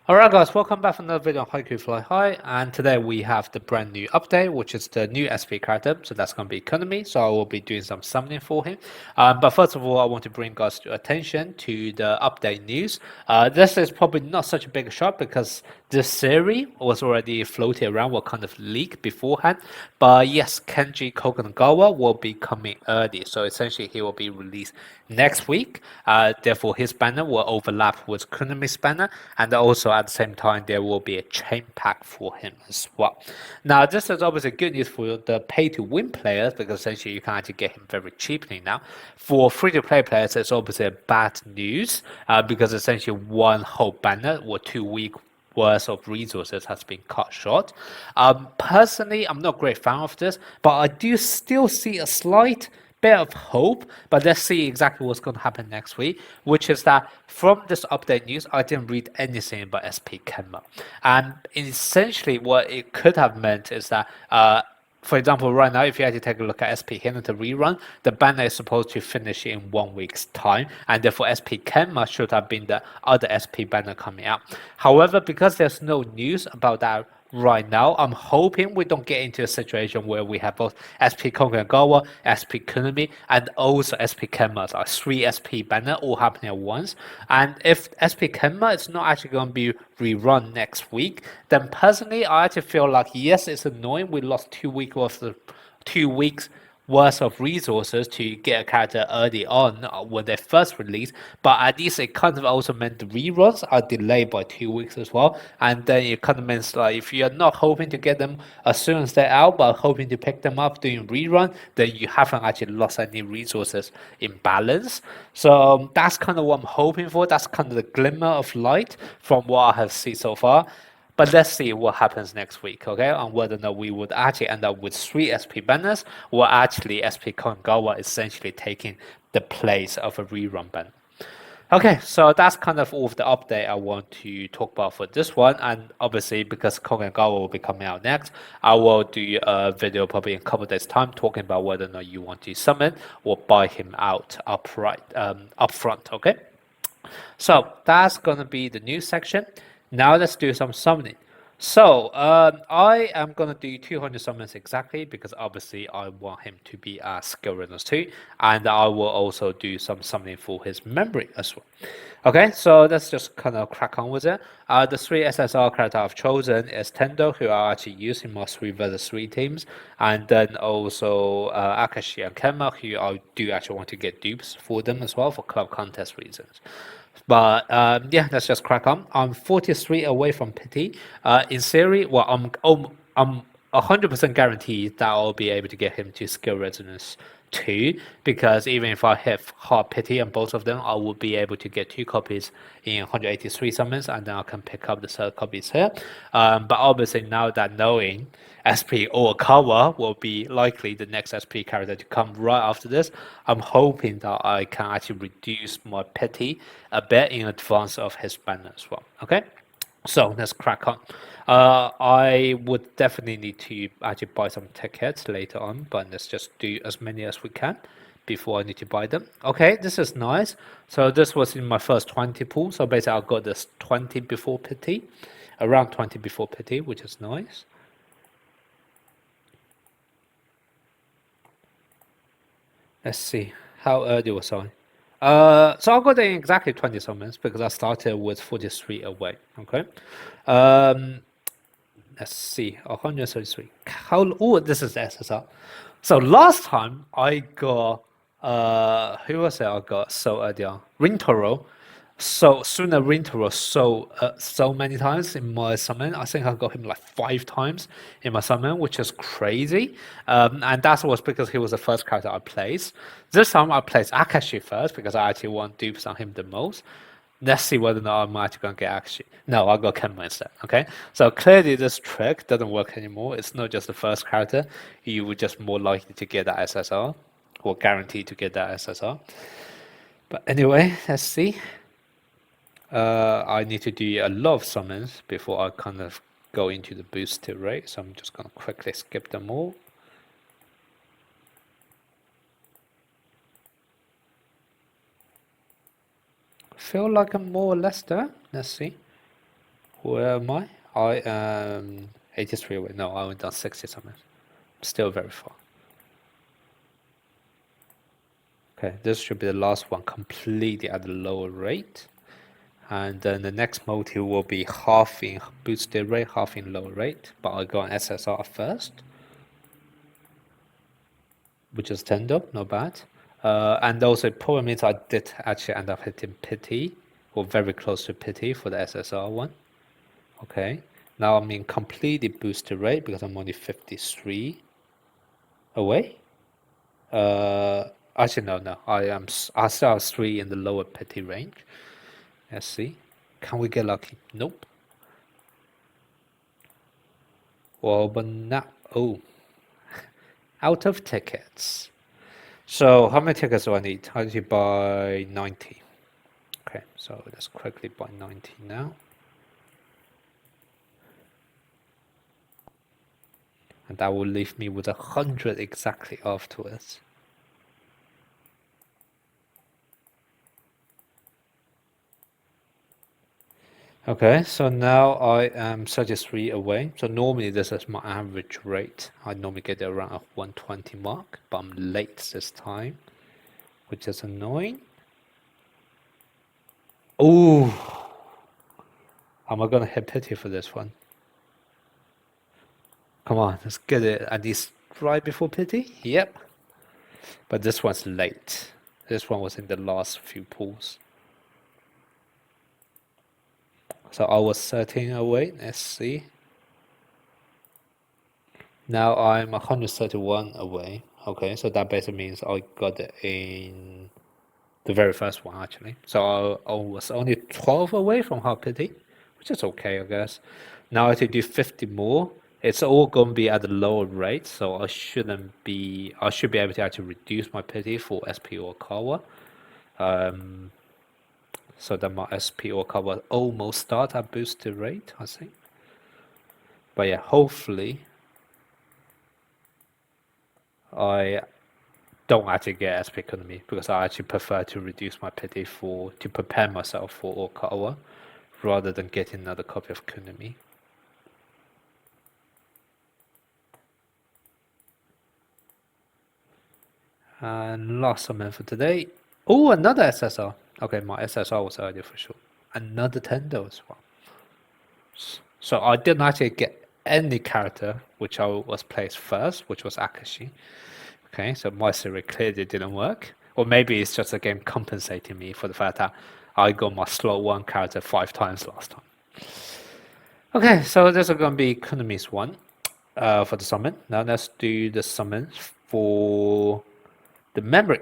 Alright guys, welcome back for another video on HAIKYU Fly High, and today we have the brand new update, which is the new SP character, so that's going to be Kunimi, so I will be doing some summoning for him. But first of all, I want to bring guys to attention to the update news. This is probably not such a big shot because this series was already floated around, what kind of leak beforehand, but yes, Kenji Konganegawa will be coming early, so essentially he will be released next week. Therefore, his banner will overlap with Kunimi's banner, and also at the same time there will be a chain pack for him as well. Now, this is obviously good news for the pay-to-win players because essentially you can actually get him very cheaply now. For free-to-play players, it's obviously a bad news because essentially one whole banner or 2 week worth of resources has been cut short. Personally, I'm not a great fan of this, but I do still see a slight bit of hope. But let's see exactly what's going to happen next week, which is that from this update news, I didn't read anything about SP Kenma. And essentially, what it could have meant is that for example, right now, if you actually take a look at SP Hinata rerun, the banner is supposed to finish in 1 week's time, and therefore SP Kenma should have been the other SP banner coming out. However, because there's no news about that right now, I'm hoping we don't get into a situation where we have both SP Konganegawa, SP Kunimi, and also SP Kenma, like 3 SP banner all happening at once. And if SP Kenma is not actually going to be rerun next week, then personally, I actually feel like yes, it's annoying. We lost 2 weeks worth of 2 weeks worth of resources to get a character early on when they first release, but at least it kind of also meant the reruns are delayed by 2 weeks as well. And then it kind of means like if you're not hoping to get them as soon as they're out, but hoping to pick them up doing rerun, then you haven't actually lost any resources in balance. So that's kind of what I'm hoping for. That's kind of the glimmer of light from what I have seen so far. But let's see what happens next week, okay? On whether or not we would actually end up with 3 SP banners, or actually SP Kongawa essentially taking the place of a rerun banner. Okay, so that's kind of all of the update I want to talk about for this one. And obviously, because Konganegawa will be coming out next, I will do a video probably in a couple of days' time talking about whether or not you want to summon or buy him out up front, okay? So that's gonna be the news section. Now let's do some summoning. So I am gonna do 200 summons exactly because obviously I want him to be a skill runners too, and I will also do some summoning for his memory as well. Okay, so let's just kind of crack on with it. The 3 SSR character I've chosen is Tendo, who I actually use in my 3 vs 3 teams, and then also Akashi and Kenma, who I do actually want to get dupes for them as well for club contest reasons. But yeah, let's just crack on. I'm 43 away from pity. In theory, well, I'm 100% guaranteed that I'll be able to get him to skill resonance 2 because even if I have hard pity on both of them, I will be able to get 2 copies in 183 summons, and then I can pick up the third copies here. But obviously, now that knowing SP Oikawa will be likely the next SP character to come right after this, I'm hoping that I can actually reduce my pity a bit in advance of his banner as well. Okay, so let's crack on. I would definitely need to actually buy some tickets later on, but let's just do as many as we can before I need to buy them. Okay, this is nice. So this was in my first 20 pool. So basically I got this 20 before pity, around 20 before pity, which is nice. Let's see, how early was I? So I got in exactly 20 summons because I started with 43 away. Okay. Um, let's see, 133. How? Oh, this is SSR. So last time I got who was it? I got so early on Rintaro. So sooner Rintaro so many times in my summon. I think I got him like 5 times in my summon, which is crazy. And that was because he was the first character I placed. This time I placed Akashi first because I actually want dupes on him the most. Let's see whether or not I'm actually gonna get Akashi. No, I got Kenma instead. Okay, so clearly this trick doesn't work anymore. It's not just the first character; you were just more likely to get that SSR, or guaranteed to get that SSR. But anyway, let's see. I need to do a lot of summons before I kind of go into the boosted rate, so I'm just gonna quickly skip them all. Feel like I'm more or less there. Let's see. Where am I? I am 83 away. No, I only done 60 something. Still very far. Okay, this should be the last one completely at a lower rate. And then the next multi will be half in boosted rate, half in lower rate. But I'll go on SSR first, which is tender, not bad. And also it probably means I did actually end up hitting pity, or very close to pity for the SSR one. Okay, now I'm in completely boosted rate because I'm only 53 away. Actually no, I still have 3 in the lower pity range. Let's see. Can we get lucky? Nope. Well, but now, oh, out of tickets. So how many tickets do I need? I need to buy 90. Okay, so let's quickly buy 90 now. And that will leave me with 100 exactly afterwards. Okay, so now I am 33 away. So normally this is my average rate. I normally get it around a 120 mark, but I'm late this time, which is annoying. Oh, am I gonna hit pity for this one? Come on, let's get it at least right before pity. Yep. But this one's late. This one was in the last few pulls. So I was 13 away. Let's see. Now I'm 131 away. Okay, so that basically means I got it in the very first one actually. So I was only 12 away from hard pity, which is okay, I guess. Now I have to do 50 more. It's all going to be at a lower rate, so I should be able to actually reduce my pity for SP or Kawa. So that my SP or Kawa almost start at boosted rate, I think. But yeah, hopefully I don't actually get SP economy because I actually prefer to reduce my pity to prepare myself for Okawa rather than getting another copy of Kunimi. And last summon for today. Oh, another SSR. Okay, my SSR was earlier for sure. Another Tendo as well. So I didn't actually get any character which I was placed first, which was Akashi. Okay, so my theory clearly didn't work. Or maybe it's just a game compensating me for the fact that I got my slot 1 character 5 times last time. Okay, so this is going to be Kunimi's one for the summon. Now let's do the summons for the memory.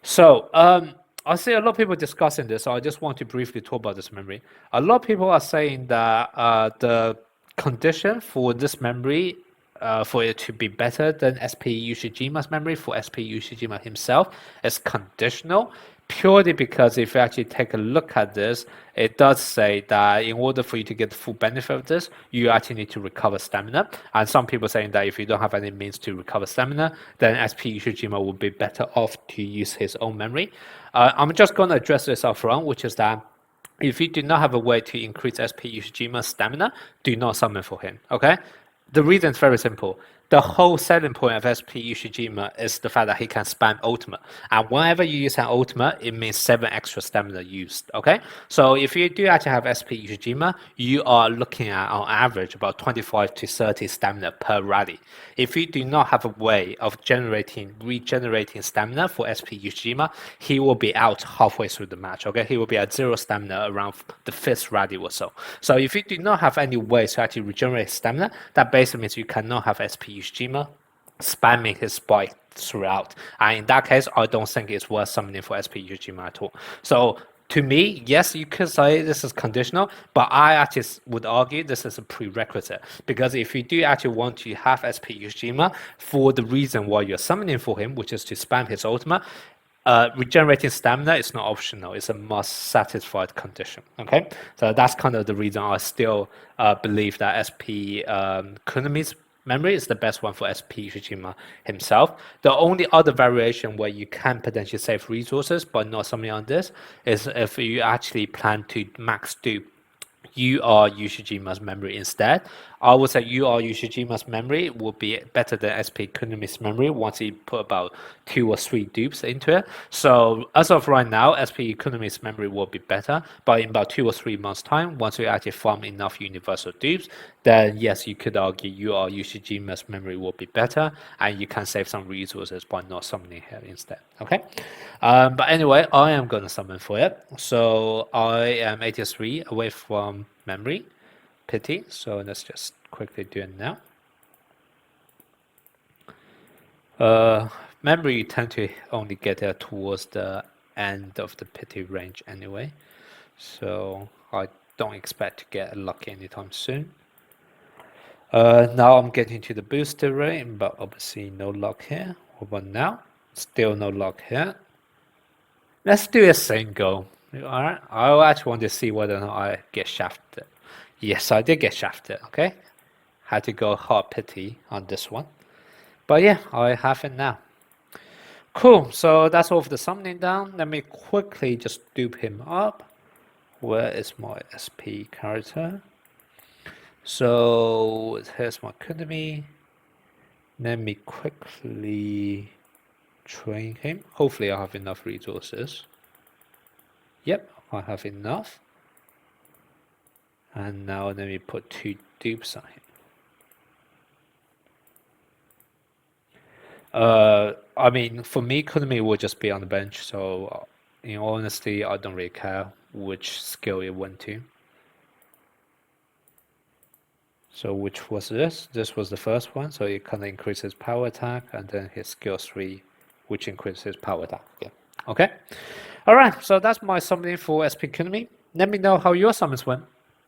So I see a lot of people discussing this, so I just want to briefly talk about this memory. A lot of people are saying that the condition for this memory for it to be better than SP Ushijima's memory for SP Ushijima himself is conditional, purely because if you actually take a look at this, it does say that in order for you to get the full benefit of this, you actually need to recover stamina. And some people saying that if you don't have any means to recover stamina, then SP Ushijima would be better off to use his own memory. I'm just going to address this up front, which is that if you do not have a way to increase SP Ushijima's stamina, do not summon for him, okay? The reason is very simple. The whole selling point of SP Ushijima is the fact that he can spam ultimate. And whenever you use an ultimate, it means 7 extra stamina used, okay? So if you do actually have SP Ushijima, you are looking at, on average, about 25 to 30 stamina per rally. If you do not have a way of regenerating stamina for SP Ushijima, he will be out halfway through the match, okay? He will be at 0 stamina around the 5th rally or so. So if you do not have any way to actually regenerate stamina, that basically means you cannot have SP Ushijima spamming his spike throughout. And in that case, I don't think it's worth summoning for SP Ushijima at all. So to me, yes, you could say this is conditional, but I actually would argue this is a prerequisite. Because if you do actually want to have SP Ushijima for the reason why you're summoning for him, which is to spam his ultimate, regenerating stamina is not optional. It's a must-satisfied condition. Okay, so that's kind of the reason I still believe that SP Kunimi's memory is the best one for SP Ushijima himself. The only other variation where you can potentially save resources, but not something on this, is if you actually plan to max do you are Yushijima's memory instead. I would say you are Yushijima's memory will be better than SP Kunimi's memory once he put about 2 or 3 dupes into it. So as of right now, SP Kunimi's memory will be better, but in about 2 or 3 months' time, once we actually farm enough universal dupes, then yes, you could argue you are Yushijima's memory will be better, and you can save some resources by not summoning her instead. Okay, but anyway, I am gonna summon for it. So I am 83 away from memory pity. So let's just quickly do it now. Memory you tend to only get there towards the end of the pity range anyway. So I don't expect to get lucky anytime soon. Now I'm getting to the booster rate, but obviously no luck here. What about now? Still no luck here. Let's do a single. Alright, I actually want to see whether or not I get shafted. Yes, I did get shafted, okay? Had to go hard pity on this one. But yeah, I have it now. Cool, so that's all for the summoning down. Let me quickly just dupe him up. Where is my SP character? So here's my Kunimi. Let me quickly train him. Hopefully I have enough resources. Yep, I have enough. And now let me put 2 dupes on him. I mean, for me, Kunimi will just be on the bench, so in all honesty, I don't really care which skill it went to. So which was this? This was the first one, so it kind of increases power attack, and then his skill 3, which increases power attack. Yeah. Okay. All right, so that's my summoning for SP Kunimi. Let me know how your summons went.